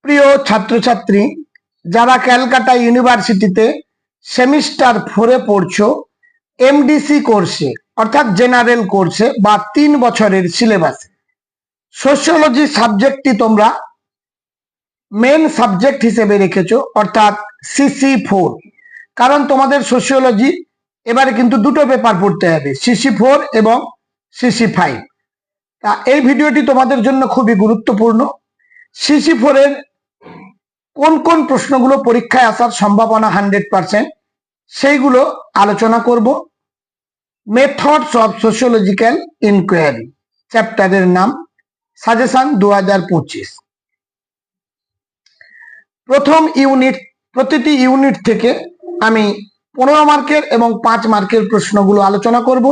প্রিয় ছাত্রছাত্রী, যারা ক্যালকাটা ইউনিভার্সিটিতে সেমিস্টার 4-এ পড়ছো, এমডিসি কোর্সে অর্থাৎ জেনারেল কোর্সে বা 3 বছরের সিলেবাসে সোশিওলজি সাবজেক্টটি তোমরা মেন সাবজেক্ট হিসেবে রেখেছো অর্থাৎ CC4। কারণ তোমাদের সোশিওলজি এবারে কিন্তু দুটো পেপার পড়তে হবে, CC4 এবং CC5। তা এই ভিডিওটি তোমাদের জন্য খুবই গুরুত্বপূর্ণ। CC4 এর কোন কোন প্রশ্নগুলো পরীক্ষায় আসার সম্ভাবনা 100%, সেইগুলো আলোচনা করব। মেথডস অফ সোশিওলজিক্যাল ইনকোয়ারি চ্যাপ্টারের নাম, সাজেশন 2025। প্রথম ইউনিট, প্রতিটি ইউনিট থেকে আমি 15 মার্কের এবং 5 মার্কের প্রশ্নগুলো আলোচনা করব।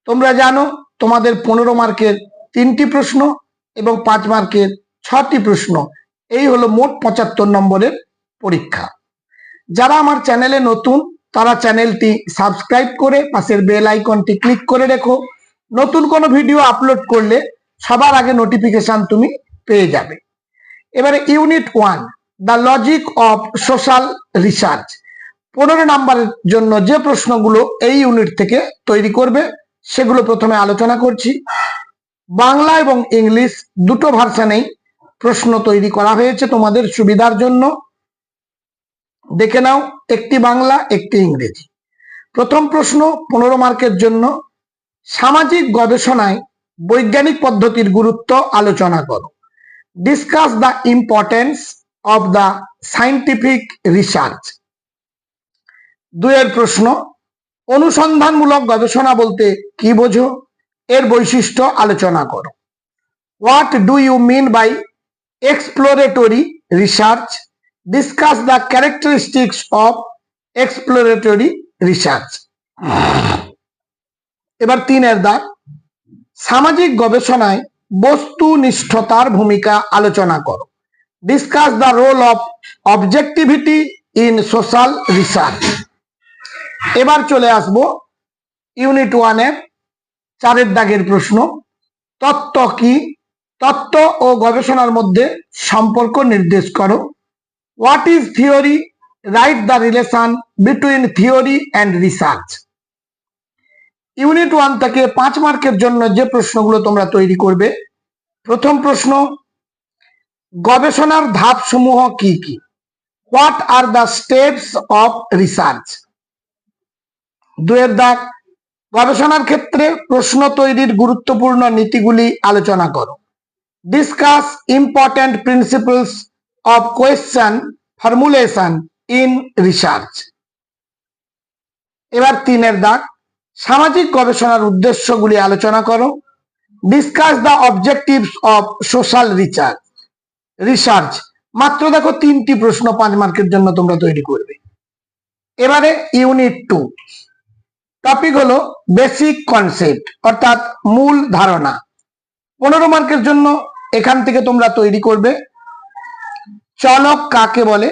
তোমরা জানো তোমাদের 15 মার্কের 3টি প্রশ্ন এবং 5 মার্কের 6টি প্রশ্ন, এই হলো মোট 75 নম্বরের পরীক্ষা। যারা আমার চ্যানেলে নতুন তারা চ্যানেলটি সাবস্ক্রাইব করে পাশের বেল আইকনটি ক্লিক করে রেখো। নতুন কোনো ভিডিও আপলোড করলে সবার আগে নোটিফিকেশন তুমি পেয়ে যাবে। এবারে unit 1, the logic of social research. 15 নম্বরের জন্য যে প্রশ্নগুলো এই ইউনিট থেকে তৈরি করবে সেগুলো প্রথমে আলোচনা করছি। বাংলা এবং ইংলিশ দুটো ভার্সনেই প্রশ্ন তৈরি করা হয়েছে তোমাদের সুবিধার জন্য। দেখে নাও, একটি বাংলা একটি ইংরেজি। প্রথম প্রশ্ন 15 মার্কের জন্য, সামাজিক গবেষণায় বৈজ্ঞানিক পদ্ধতির গুরুত্ব আলোচনা করো। Discuss the importance of the scientific research. 2 প্রশ্ন, অনুসন্ধানমূলক গবেষণা বলতে কি বোঝো, এর বৈশিষ্ট্য আলোচনা করো। What do you mean by exploratory research? Discuss the characteristics of exploratory research. এবার 3 দাগ, সামাজিক গবেষণায় বস্তুনিষ্ঠতার ভূমিকা আলোচনা করো। Discuss the role of objectivity in social research. এবার চলে আসব ইউনিট 1-এর 4 দাগের প্রশ্ন, তত্ত্ব কি? তত্ত্ব ও গবেষণার মধ্যে সম্পর্ক নির্দেশ করো। What is theory? Write the relation between theory and research. Unit 1 থেকে 5 মার্কের জন্য যে প্রশ্নগুলো তোমরা তৈরি করবে, প্রথম প্রশ্ন, গবেষণার ধাপ সমূহ কি কি? What are the steps of research. 2 দাগ, গবেষণার ক্ষেত্রে প্রশ্ন তৈরির গুরুত্বপূর্ণ নীতিগুলি আলোচনা করো। Discuss important principles of question formulation in research. এবার 3 দাগ, সামাজিক গবেষণার উদ্দেশ্যগুলি আলোচনা করো। Discuss the objectives of social research. মাত্র দেখো 3টি প্রশ্ন 5 মার্কের জন্য তোমরা তৈরি করবে। এবারে ইউনিট 2, টপিক হলো বেসিক কনসেপ্ট অর্থাৎ মূল ধারণা। 15 মার্কের জন্য এখান থেকে তোমরা তৈরি করবে। চলক কাকে বলে?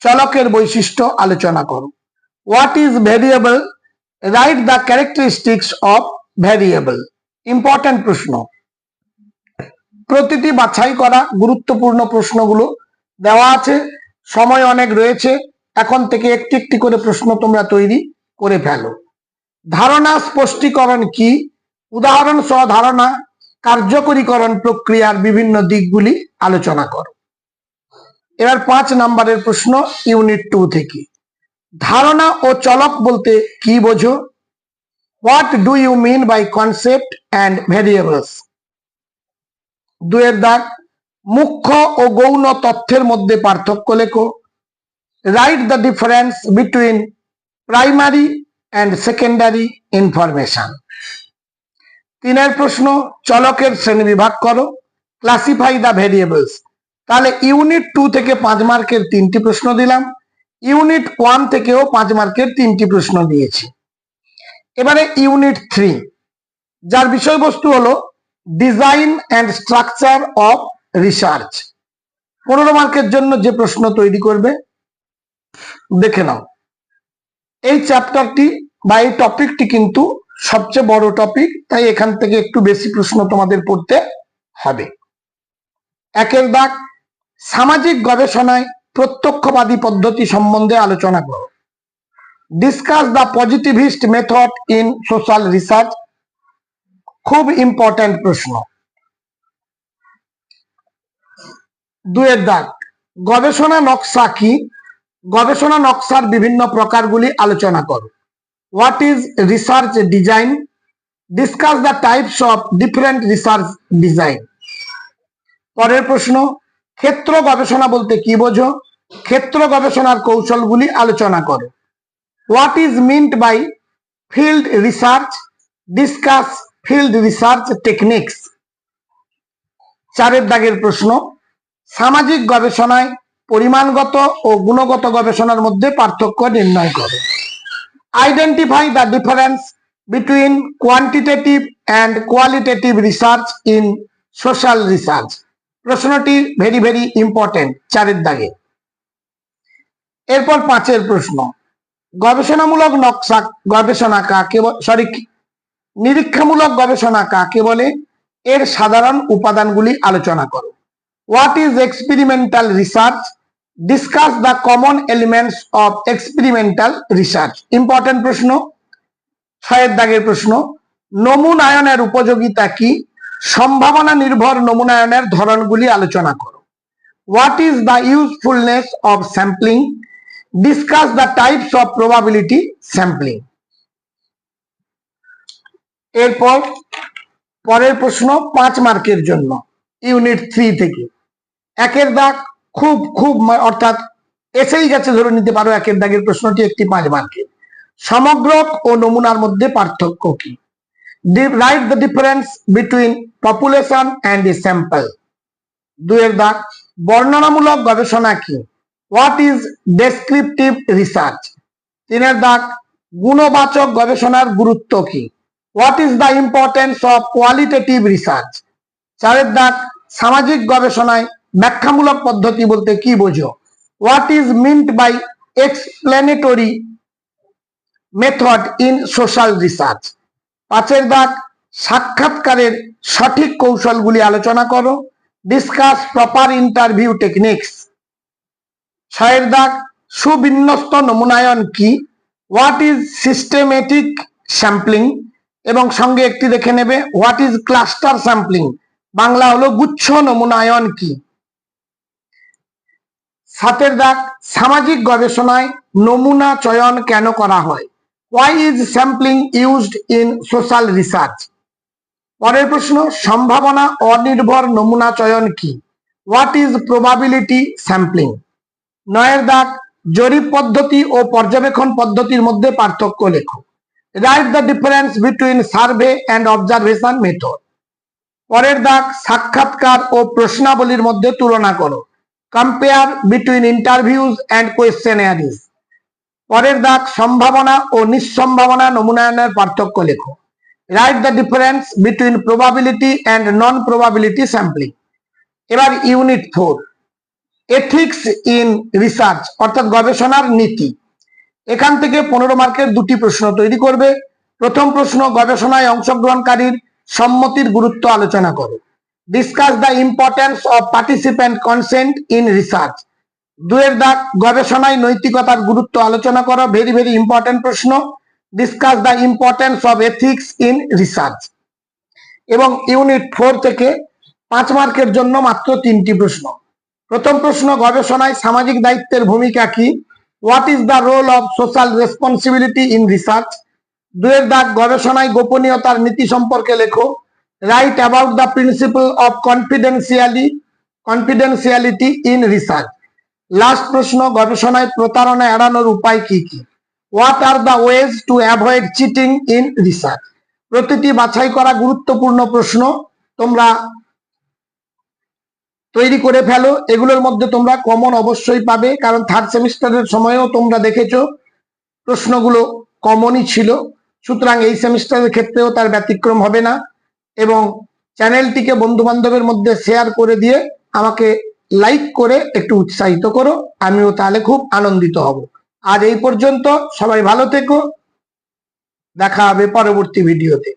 চলকের বৈশিষ্ট্য আলোচনা করো। What is variable? Write the characteristics of variable. Important প্রশ্ন। প্রতিটি বাছাই করা গুরুত্বপূর্ণ প্রশ্নগুলো দেওয়া আছে, সময় অনেক রয়েছে, এখন থেকে একটি একটি করে প্রশ্ন তোমরা তৈরি করে ফেলো। ধারণা স্পষ্টীকরণ কি? উদাহরণ সহ ধারণা কার্যকরীকরণ প্রক্রিয়ার বিভিন্ন দিকগুলি আলোচনা করো। এবার 5 নম্বরের প্রশ্ন ইউনিট 2 থেকে, ধারণা ও চলক বলতে কি বোঝো? What do you mean by concept and variables. 2 দাগ, মুখ্য ও গৌণ তথ্যের মধ্যে পার্থক্য লেখো। Write the difference between primary and secondary information. 3 প্রশ্ন, চলকের শ্রেণী বিভাগ করো। Classify the variables. তাহলে ইউনিট 2 থেকে 5 মার্কের 3টি প্রশ্ন দিলাম, ইউনিট 1 থেকেও 5 মার্কের 3টি প্রশ্ন দিয়েছি। এবারে ইউনিট 3, যার বিষয়বস্তু হলো design and structure of research. 15 মার্কের জন্য যে প্রশ্ন তৈরি করবে, দেখে নাও। এই চ্যাপ্টারটি বা এই টপিকটি কিন্তু সবচেয়ে বড় টপিক, তাই এখান থেকে একটু বেশি প্রশ্ন তোমাদের পড়তে হবে। 1 দাগ, সামাজিক গবেষণায় প্রত্যক্ষবাদী পদ্ধতি সম্বন্ধে আলোচনা করো। Discuss the positivist method in social research. খুব ইম্পর্টেন্ট প্রশ্ন। 2 দাগ, গবেষণা নকশা কি? গবেষণা নকশার বিভিন্ন প্রকারগুলি আলোচনা করো। What is research design? Discuss the types of different research design. পরের প্রশ্ন, ক্ষেত্র গবেষণা বলতে কি বোঝো? ক্ষেত্র গবেষণার কৌশলগুলি আলোচনা করো। What is meant by field research? Discuss field research techniques. 4 দাগের প্রশ্ন, সামাজিক গবেষণায় পরিমাণগত ও গুণগত গবেষণার মধ্যে পার্থক্য নির্ণয় করো। Identify the difference between quantitative and qualitative research in social research. প্রশ্নটি ভেরি ভেরি ইম্পর্টেন্ট 4 দাগে। এরপর 5 প্রশ্ন, গবেষণামূলক নকশা গবেষণা কাকে নিরীক্ষামূলক গবেষণা কাকে বলে? এর সাধারণ উপাদানগুলি আলোচনা করো। What is experimental research? Discuss the common elements of experimental research. Important প্রশ্ন। 6 দাগের প্রশ্ন, নমুনায়নের উপযোগিতা কি? সম্ভাবনা নির্ভর নমুনায়নের ধরনগুলি আলোচনা করো। What is the usefulness of sampling? Discuss the types of probability sampling. এরপর পরের প্রশ্ন 5 মার্কের জন্য, ইউনিট 3 থেকে। 1 দাগ, খুব অর্থাৎ এসেই গেছে ধরে নিতে পারো 1 দাগের প্রশ্নটি একটি 5 মার্কের। সমগ্রক ও নমুনার মধ্যে পার্থক্য কি? Right the difference between population and a sample. 2 দাগ, বর্ণনামূলক গবেষণা কি? What is descriptive research? 3 দাগ, গুণবাচক গবেষণার গুরুত্ব কি? What is the importance of qualitative research? 4 দাগ, সামাজিক গবেষণায় ব্যাখ্যামূলক পদ্ধতি বলতে কি বোঝো? What is meant by explanatory method in social research? 5 দাগ, সাক্ষাৎকারের সঠিক কৌশলগুলি আলোচনা করো। Discuss proper interview techniques. 6 দাগ, সুবিন্যস্ত নমুনায়ন কি? What is systematic sampling? এবং সঙ্গে একটি দেখে নেবে, what is cluster sampling? Bangla হলো গুচ্ছ নমুনায়ন কি? 7 দাগ, সামাজিক গবেষণায় নমুনা চয়ন কেন করা হয়? Why is sampling used in social research? পরের প্রশ্ন, সম্ভাবনা অনির্ভর নমুনা চয়ন কি? What is probability sampling? 9 দাগ, জরিপ পদ্ধতি ও পর্যবেক্ষণ পদ্ধতির মধ্যে পার্থক্য লেখো। Write the difference between survey and observation method. পরের দাগ, সাক্ষাৎকার ও প্রশ্নাবলীর মধ্যে তুলনা করো। Compare between interviews and questionnaires. পরের দাগ, সম্ভাবনা ও নিঃসম্ভাবনা নমুনায়নের পার্থক্য লেখো। Write the difference between probability and non probability sampling. এবার ইউনিট 4, এথিক্স ইন রিসার্চ অর্থাৎ গবেষণার নীতি। এখান থেকে 15 মার্কের 2টি প্রশ্ন তৈরি করবে। প্রথম প্রশ্ন, গবেষণায় অংশগ্রহণকারীর সম্মতির গুরুত্ব আলোচনা করো। Discuss the importance of participant consent in research. 2 দাগ, গবেষণায় নৈতিকতার গুরুত্ব আলোচনা করো। ভেরি ভেরি ইম্পর্টেন্ট প্রশ্ন। Discuss the importance of ethics in research. এবং ইউনিট 4 থেকে 5 মার্কের জন্য মাত্র 3টি প্রশ্ন। প্রথম প্রশ্ন, গবেষণায় সামাজিক দায়িত্বের ভূমিকা কি? What is the role of social responsibility in research? 2 দাগ, গবেষণায় গোপনীয়তার নীতি সম্পর্কে লেখো। Write about the principle of confidentiality in research. Last প্রশ্ন, গবেষণায় প্রতারণা এড়ানোর উপায় কি কি? What are the ways to avoid cheating in research? প্রতিটি বাছাই করা গুরুত্বপূর্ণ প্রশ্ন তোমরা তৈরি করে ফেলো। এগুলোর মধ্যে তোমরা কমন অবশ্যই পাবে, কারণ 3rd সেমিস্টারের সময়ও তোমরা দেখেছো প্রশ্নগুলো কমনই ছিল। সুতরাং এই সেমিস্টারের ক্ষেত্রেও তার ব্যতিক্রম হবে না। এবং চ্যানেলটিকে বন্ধু বান্ধবের মধ্যে শেয়ার করে দিয়ে আমাকে লাইক করে একটু উৎসাহিত করো, আমিও তাহলে খুব আনন্দিত হব। আজ এই পর্যন্ত, সবাই ভালো থেকো, দেখা হবে পরবর্তী ভিডিওতে।